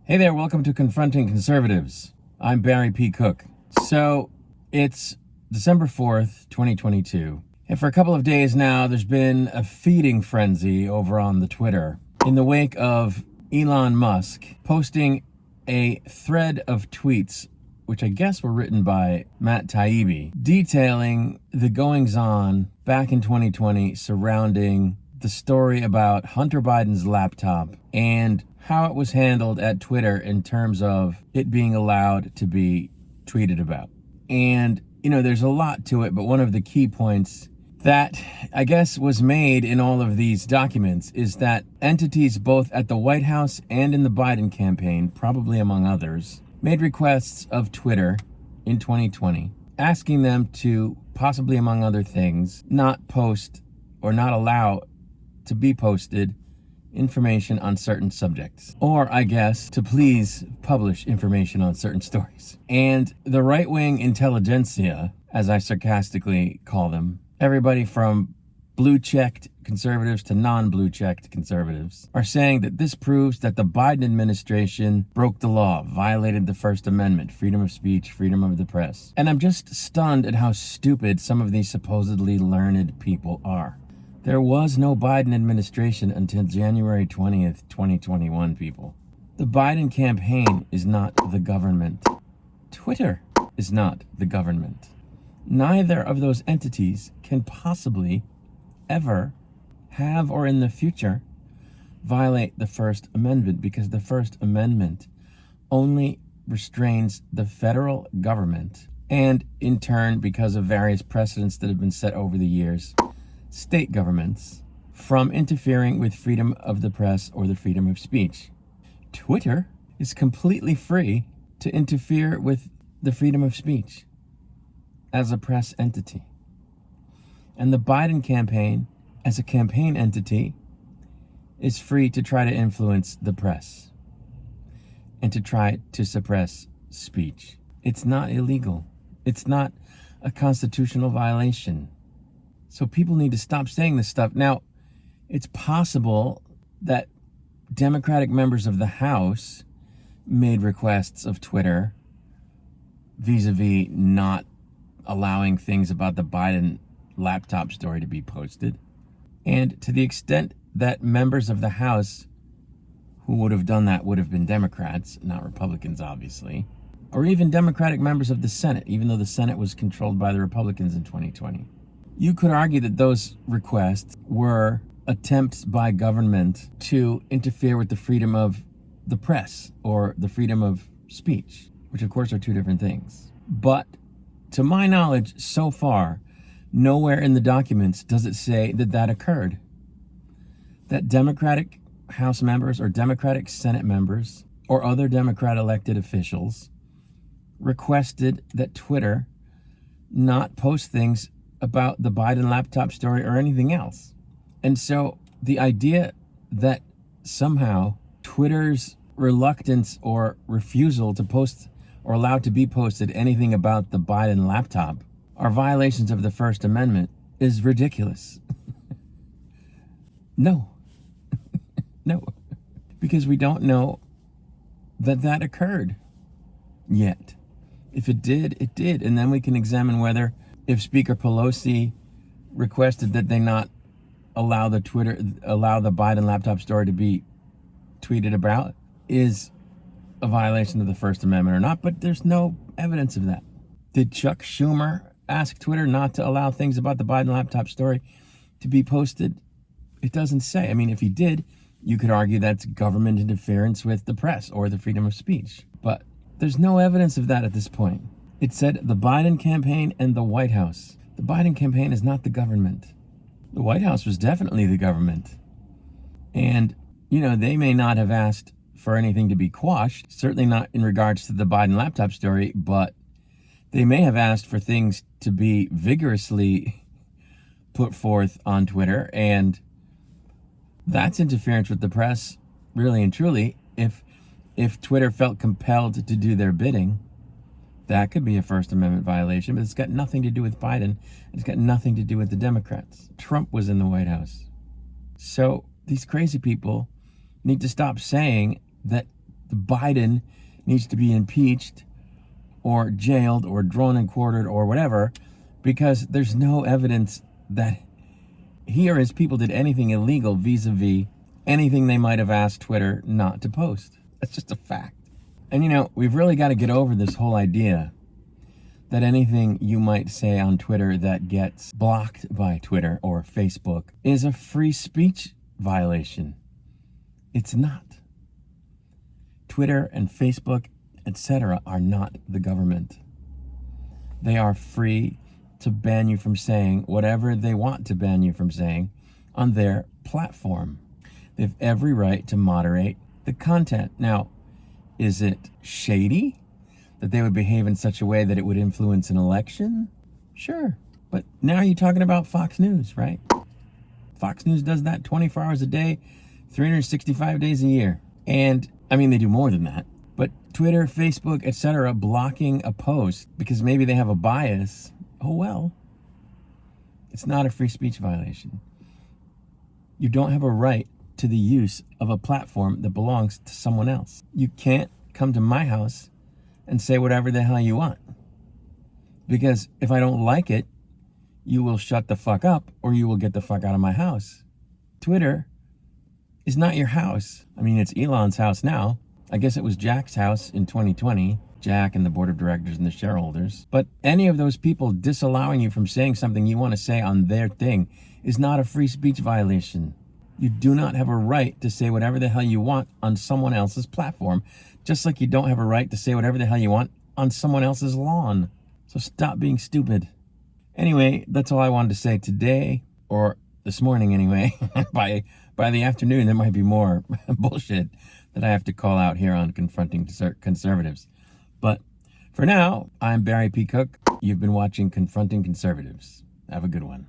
Hey there, welcome to Confronting Conservatives. I'm Barry P. Cook. So, it's December 4th, 2022. And for a couple of days now, there's been a feeding frenzy over on the Twitter in the wake of Elon Musk posting a thread of tweets, which I guess were written by Matt Taibbi, detailing the goings-on back in 2020 surrounding the story about Hunter Biden's laptop and how it was handled at Twitter in terms of it being allowed to be tweeted about. And, there's a lot to it, but one of the key points that I guess was made in all of these documents is that entities both at the White House and in the Biden campaign, probably among others, made requests of Twitter in 2020, asking them to, possibly among other things, not post or not allow to be posted information on certain subjects, or I guess to please publish information on certain stories. And the right-wing intelligentsia, as I sarcastically call them, everybody from blue-checked conservatives to non-blue-checked conservatives, are saying that this proves that the Biden administration broke the law, violated the First Amendment, freedom of speech, freedom of the press. And I'm just stunned at how stupid some of these supposedly learned people are. There was no Biden administration until January 20th, 2021, people. The Biden campaign is not the government. Twitter is not the government. Neither of those entities can possibly ever have or in the future violate the First Amendment, because the First Amendment only restrains the federal government and, in turn, because of various precedents that have been set over the years, state governments from interfering with freedom of the press or the freedom of speech. Twitter is completely free to interfere with the freedom of speech as a press entity. And the Biden campaign, as a campaign entity, is free to try to influence the press and to try to suppress speech. It's not illegal. It's not a constitutional violation. So people need to stop saying this stuff. Now, it's possible that Democratic members of the House made requests of Twitter vis-a-vis not allowing things about the Biden laptop story to be posted. And to the extent that members of the House who would have done that would have been Democrats, not Republicans, obviously, or even Democratic members of the Senate, even though the Senate was controlled by the Republicans in 2020. You could argue that those requests were attempts by government to interfere with the freedom of the press or the freedom of speech, which of course are two different things. But to my knowledge, so far, nowhere in the documents does it say that that occurred. That Democratic House members or Democratic Senate members or other Democrat elected officials requested that Twitter not post things about the Biden laptop story or anything else. And so the idea that somehow Twitter's reluctance or refusal to post or allow to be posted anything about the Biden laptop are violations of the First Amendment is ridiculous. No. No. Because we don't know that that occurred yet. If it did, it did. And then we can examine whether, if Speaker Pelosi requested that they not allow the Biden laptop story to be tweeted about, is a violation of the First Amendment or not, but there's no evidence of that. Did Chuck Schumer ask Twitter not to allow things about the Biden laptop story to be posted? It doesn't say. I mean, if he did, you could argue that's government interference with the press or the freedom of speech. But there's no evidence of that at this point. It said the Biden campaign and the White House. The Biden campaign is not the government. The White House was definitely the government. And, they may not have asked for anything to be quashed, certainly not in regards to the Biden laptop story, but they may have asked for things to be vigorously put forth on Twitter, and that's interference with the press, really and truly. If Twitter felt compelled to do their bidding, that could be a First Amendment violation, but it's got nothing to do with Biden. It's got nothing to do with the Democrats. Trump was in the White House. So these crazy people need to stop saying that the Biden needs to be impeached or jailed or drawn and quartered or whatever, because there's no evidence that he or his people did anything illegal vis-a-vis anything they might have asked Twitter not to post. That's just a fact. And you know, we've really got to get over this whole idea that anything you might say on Twitter that gets blocked by Twitter or Facebook is a free speech violation. It's not. Twitter and Facebook, etc., are not the government. They are free to ban you from saying whatever they want to ban you from saying on their platform. They have every right to moderate the content. Now, is it shady that they would behave in such a way that it would influence an election? Sure. But now you're talking about Fox News, right? Fox News does that 24 hours a day, 365 days a year. And I mean, they do more than that. But Twitter, Facebook, etc., blocking a post because maybe they have a bias, oh well. It's not a free speech violation. You don't have a right to the use of a platform that belongs to someone else. You can't come to my house and say whatever the hell you want. Because if I don't like it, you will shut the fuck up or you will get the fuck out of my house. Twitter is not your house. I mean, it's Elon's house now. I guess it was Jack's house in 2020. Jack and the board of directors and the shareholders. But any of those people disallowing you from saying something you want to say on their thing is not a free speech violation. You do not have a right to say whatever the hell you want on someone else's platform, just like you don't have a right to say whatever the hell you want on someone else's lawn. So stop being stupid. Anyway, that's all I wanted to say today, or this morning anyway. By the afternoon, there might be more bullshit that I have to call out here on Confronting Conservatives. But for now, I'm Barry P. Cook. You've been watching Confronting Conservatives. Have a good one.